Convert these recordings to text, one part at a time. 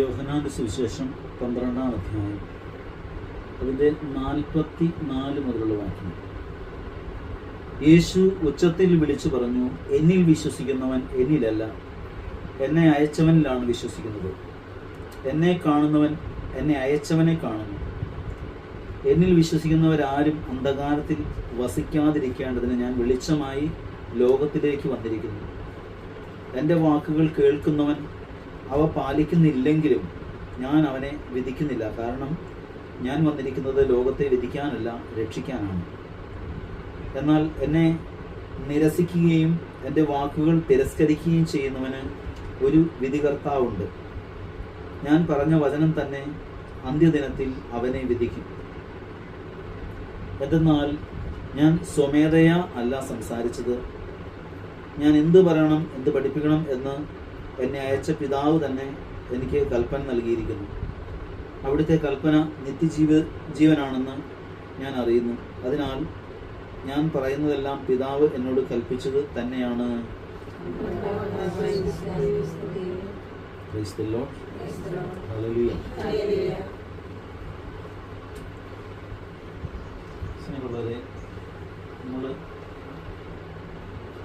യോഹന്നാന്റെ സുവിശേഷം 12-ാം അധ്യായം അതിൻ്റെ 44 മുതലുള്ള വാക്യം. യേശു ഉച്ചത്തിൽ വിളിച്ചു പറഞ്ഞു, എന്നിൽ വിശ്വസിക്കുന്നവൻ എന്നിലല്ല, എന്നെ അയച്ചവനിലാണ് വിശ്വസിക്കുന്നത്. എന്നെ കാണുന്നവൻ എന്നെ അയച്ചവനെ കാണുന്നു. എന്നിൽ വിശ്വസിക്കുന്നവരാരും അന്ധകാരത്തിൽ വസിക്കാതിരിക്കേണ്ടതിന് ഞാൻ വെളിച്ചമായി ലോകത്തിലേക്ക് വന്നിരിക്കുന്നു. എൻ്റെ വാക്കുകൾ കേൾക്കുന്നവൻ അവ പാലിക്കുന്നില്ലെങ്കിലും ഞാൻ അവനെ വിധിക്കുന്നില്ല. കാരണം ഞാൻ വന്നിരിക്കുന്നത് ലോകത്തെ വിധിക്കാനല്ല, രക്ഷിക്കാനാണ്. എന്നാൽ എന്നെ നിരസിക്കുകയും എൻ്റെ വാക്കുകൾ തിരസ്കരിക്കുകയും ചെയ്യുന്നവന് ഒരു വിധികർത്താവുണ്ട്. ഞാൻ പറഞ്ഞ വചനം തന്നെ അന്ത്യദിനത്തിൽ അവനെ വിധിക്കും. എന്തെന്നാൽ ഞാൻ സ്വമേധയാ അല്ല സംസാരിച്ചത്. ഞാൻ എന്ത് പറയണം, എന്ത് പഠിപ്പിക്കണം എന്ന് എന്നെ അയച്ച പിതാവ് തന്നെ എനിക്ക് കൽപ്പന നൽകിയിരിക്കുന്നു. അവിടുത്തെ കൽപ്പന ജീവനാണെന്ന് ഞാൻ അറിയുന്നു. അതിനാൽ ഞാൻ പറയുന്നതെല്ലാം പിതാവ് എന്നോട് കൽപ്പിച്ചത് തന്നെയാണ്. Praise the Lord. Hallelujah. സ്നേഹമുള്ളവരെ, നമ്മൾ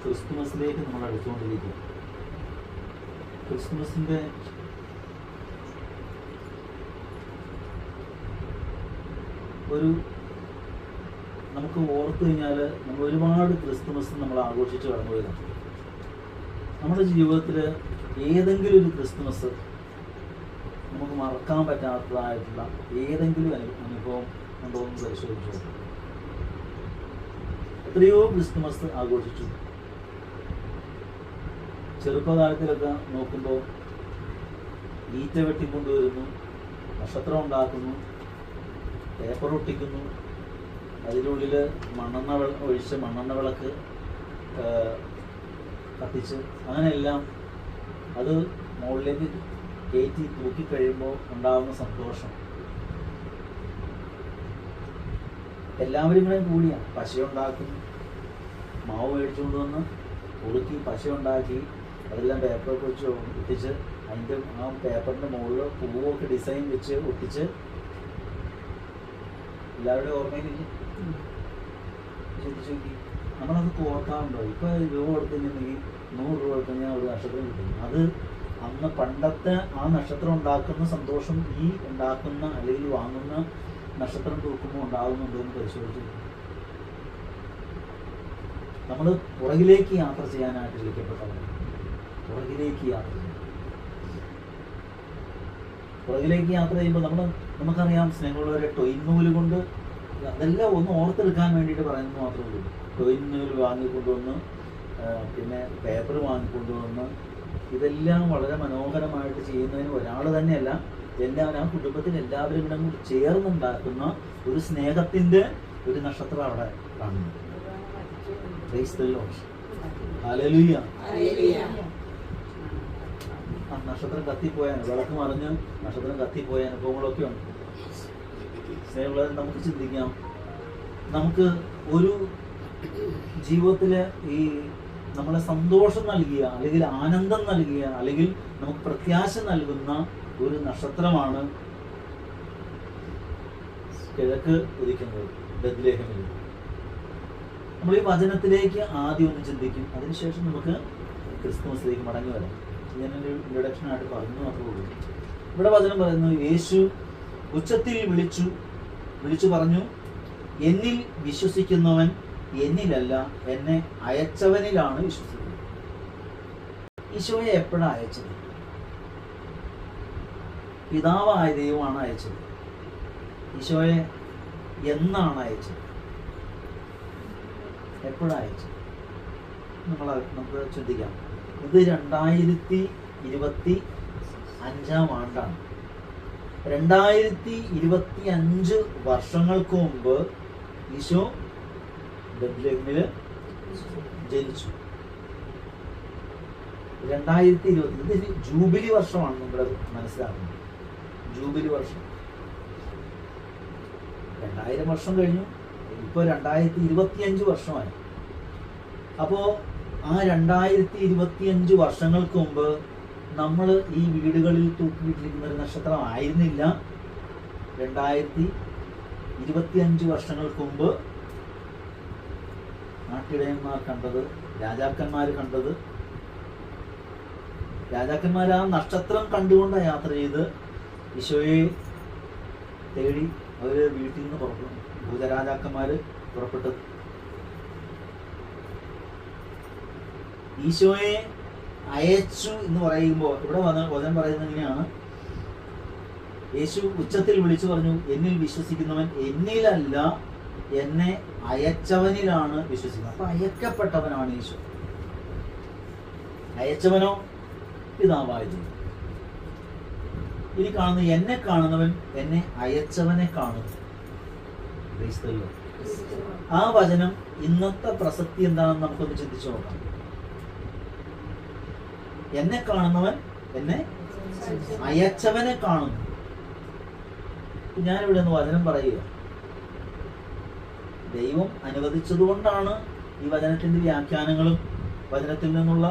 ക്രിസ്തുമസിലേക്ക് നമ്മൾ അടുത്തുകൊണ്ടിരിക്കും. ക്രിസ്തുമസിൻ്റെ ഒരു നമുക്ക് ഓർത്തു കഴിഞ്ഞാൽ നമ്മൾ ഒരുപാട് ക്രിസ്തുമസ് നമ്മൾ ആഘോഷിച്ച് കടന്നു വരുന്നു. നമ്മുടെ ജീവിതത്തിൽ ഏതെങ്കിലും ഒരു ക്രിസ്തുമസ് നമുക്ക് മറക്കാൻ പറ്റാത്തതായിട്ടുള്ള ഏതെങ്കിലും അനുഭവം ഉണ്ടോ എന്ന് പരിശോധിച്ചു. എത്രയോ ക്രിസ്തുമസ് ആഘോഷിച്ചു. ചെറുപ്പകാലത്തിലൊക്കെ നോക്കുമ്പോൾ ഈറ്റ വെട്ടിക്കൊണ്ടുവരുന്നു, നക്ഷത്രം ഉണ്ടാക്കുന്നു, പേപ്പർ ഒട്ടിക്കുന്നു, അതിനുള്ളിൽ മണ്ണെണ്ണ ഒഴിച്ച് മണ്ണെണ്ണ വിളക്ക് കത്തിച്ച് അങ്ങനെയെല്ലാം അത് മുകളിലേക്ക് കയറ്റി തൂക്കിക്കഴിയുമ്പോൾ ഉണ്ടാകുന്ന സന്തോഷം. എല്ലാവരും കൂടെ കൂടിയാണ്. പശയുണ്ടാക്കുന്നു, മാവ് മേടിച്ചുകൊണ്ട് വന്ന് ഉറുക്കി പശയുണ്ടാക്കി അതെല്ലാം പേപ്പറൊക്കെ വെച്ച് ഒട്ടിച്ച് അതിൻ്റെ ആ പേപ്പറിൻ്റെ മുകളിൽ പൂവൊക്കെ ഡിസൈൻ വെച്ച് ഒട്ടിച്ച് എല്ലാവരുടെയും ഓർമ്മയിലില്ല. ശ്രദ്ധിച്ചു നോക്കി, നമ്മളത് ഓർക്കാറുണ്ടോ? ഇപ്പോൾ രൂപ കൊടുത്തിട്ടുണ്ടെങ്കിൽ 100 രൂപ കൊടുത്തുകഴിഞ്ഞാൽ ഒരു നക്ഷത്രം കിട്ടും. അത് അന്ന് പണ്ടത്തെ ആ നക്ഷത്രം ഉണ്ടാക്കുന്ന സന്തോഷം ഈ ഉണ്ടാക്കുന്ന അല്ലെങ്കിൽ വാങ്ങുന്ന നക്ഷത്രം തൂക്കുമ്പോൾ ഉണ്ടാകുന്നുണ്ടോ എന്ന് പരിശോധിച്ചു. നമ്മൾ പുറകിലേക്ക് യാത്ര ചെയ്യാനായിട്ട് വിളിക്കപ്പെട്ടവർ. പുറകിലേക്ക് യാത്ര ചെയ്യും. പുറകിലേക്ക് യാത്ര ചെയ്യുമ്പോൾ നമുക്കറിയാം സ്നേഹമുള്ളവരെ, ടൊയിൻ നൂല് കൊണ്ട് അതെല്ലാം ഒന്ന് ഓർത്തെടുക്കാൻ വേണ്ടിയിട്ട് പറയുന്നത് മാത്രമേ ഉള്ളൂ. ടൊയിൻ നൂല് വാങ്ങിക്കൊണ്ടുവന്ന്, പിന്നെ പേപ്പർ വാങ്ങിക്കൊണ്ടുവന്ന്, ഇതെല്ലാം വളരെ മനോഹരമായിട്ട് ചെയ്യുന്നതിന് ഒരാൾ തന്നെയല്ല, എല്ലാവരും ആ കുടുംബത്തിൽ എല്ലാവരും കൂടെ കൂടി ചേർന്നുണ്ടാക്കുന്ന ഒരു സ്നേഹത്തിൻ്റെ ഒരു നക്ഷത്രം അവിടെ കാണുന്നു. Praise the Lord. Hallelujah. ആ നക്ഷത്രം കത്തിപ്പോയ, വിളക്ക് മറിഞ്ഞ് നക്ഷത്രം കത്തിപ്പോയ അനുഭവങ്ങളൊക്കെ ഉണ്ട്. സ്നേഹമുള്ളവരെ, നമുക്ക് ചിന്തിക്കാം, നമുക്ക് ഒരു ജീവിതത്തിൽ ഈ നമ്മളെ സന്തോഷം നൽകിയ അല്ലെങ്കിൽ ആനന്ദം നൽകിയ അല്ലെങ്കിൽ നമുക്ക് പ്രത്യാശ നൽകുന്ന ഒരു നക്ഷത്രമാണ് കിഴക്ക് ഉദിക്കുന്നത്, ബത്ലഹേമിൽ. നമ്മൾ ഈ വചനത്തിലേക്ക് ആദ്യം ഒന്ന് ചിന്തിക്കും, അതിനുശേഷം നമുക്ക് ക്രിസ്തുമസിലേക്ക് മടങ്ങി വരാം. ഞാനൊരു ഇൻട്രൊഡക്ഷനായിട്ട് പറഞ്ഞു മാത്രമേ ഉള്ളൂ. ഇവിടെ വചനം പറയുന്നു, യേശു ഉച്ചത്തിൽ വിളിച്ചു പറഞ്ഞു, എന്നിൽ വിശ്വസിക്കുന്നവൻ എന്നിലല്ല, എന്നെ അയച്ചവനിലാണ് വിശ്വസിക്കുന്നത്. ഈശോയെ എപ്പോഴാണ് അയച്ചത്? പിതാവായ ദൈവമാണ് അയച്ചത്. ഈശോയെ എന്നാണ് അയച്ചത്? എപ്പോഴാണ് അയച്ചത്? നമുക്ക് ചിന്തിക്കാം. ഇത് 2025 ആണ്ടാണ്. 2025 വർഷങ്ങൾക്ക് മുമ്പ് ഈശോ ബത്ലഹേമിൽ ജനിച്ചു. 2020 ഇത് ജൂബിലി വർഷമാണ്. നമ്മൾ മനസ്സിലാക്കുന്നത് ജൂബിലി വർഷം. 2000 വർഷം കഴിഞ്ഞു, ഇപ്പോൾ 2025 വർഷമായി. അപ്പോൾ ആ 2025 വർഷങ്ങൾക്ക് മുമ്പ് നമ്മൾ ഈ വീടുകളിൽ തൂക്കിയിട്ടിരിക്കുന്ന ഒരു നക്ഷത്രം ആയിരുന്നില്ല 2025 വർഷങ്ങൾക്ക് മുമ്പ് നാട്ടിടയന്മാർ കണ്ടത്, രാജാക്കന്മാർ കണ്ടത്. രാജാക്കന്മാർ ആ നക്ഷത്രം കണ്ടുകൊണ്ടാണ് യാത്ര ചെയ്ത് ഈശോയെ തേടി അവര് വീട്ടിൽ നിന്ന് പുറപ്പെടും. ഭൂതരാജാക്കന്മാര് പുറപ്പെട്ടത്. ഈശോയെ അയച്ചു എന്ന് പറയുമ്പോൾ ഇവിടെ വചനം പറയുന്നത് എങ്ങനെയാണ്? യേശു ഉച്ചത്തിൽ വിളിച്ചു പറഞ്ഞു, എന്നിൽ വിശ്വസിക്കുന്നവൻ എന്നിലല്ല എന്നെ അയച്ചവനിലാണ് വിശ്വസിക്കുന്നത്. അപ്പൊ അയക്കപ്പെട്ടവനാണ് ഈശോ. അയച്ചവനോ പിതാവായ ദൈവം. ഇനി കാണുന്ന എന്നെ കാണുന്നവൻ എന്നെ അയച്ചവനെ കാണുന്നു. ആ വചനം ഇന്നത്തെ പ്രസക്തി എന്താണെന്ന് നമുക്കൊന്ന് ചിന്തിച്ചു നോക്കാം. എന്നെ കാണുന്നവൻ എന്നെ അയച്ചവനെ കാണുന്നു. ഞാനിവിടെ നിന്ന് വചനം പറയുക, ദൈവം അനുവദിച്ചതുകൊണ്ടാണ് ഈ വചനത്തിന്റെ വ്യാഖ്യാനങ്ങളും വചനത്തിൽ നിന്നുള്ള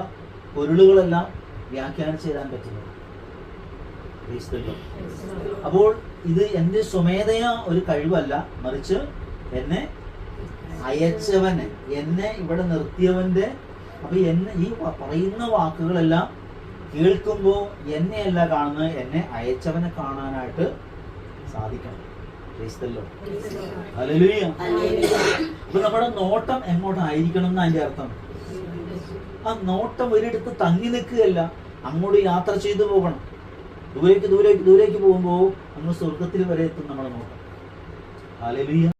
പൊരുളുകളെല്ലാം വ്യാഖ്യാനിച്ചു തരാൻ പറ്റുന്നത്. അപ്പോൾ ഇത് എൻ്റെ സ്വമേധയാ ഒരു കഴിവല്ല, മറിച്ച് എന്നെ അയച്ചവനെ, എന്നെ ഇവിടെ നിർത്തിയവന്റെ. അപ്പൊ എന്നെ ഈ പറയുന്ന വാക്കുകളെല്ലാം കേൾക്കുമ്പോൾ എന്നെയല്ല കാണുന്നത്, എന്നെ അയച്ചവനെ കാണാനായിട്ട് സാധിക്കണം. ഹല്ലേലൂയ. അപ്പൊ നമ്മുടെ നോട്ടം എങ്ങോട്ടായിരിക്കണം എന്ന് അതിന്റെ അർത്ഥം. ആ നോട്ടം ഒരിടത്ത് തങ്ങി നിൽക്കുകയല്ല, അങ്ങോട്ട് യാത്ര ചെയ്തു പോകണം. ദൂരേക്ക് ദൂരേക്ക് ദൂരേക്ക് പോകുമ്പോൾ അങ്ങ് സ്വർഗത്തിൽ വരെ എത്തും നമ്മുടെ നോട്ടം. ഹല്ലേലൂയ.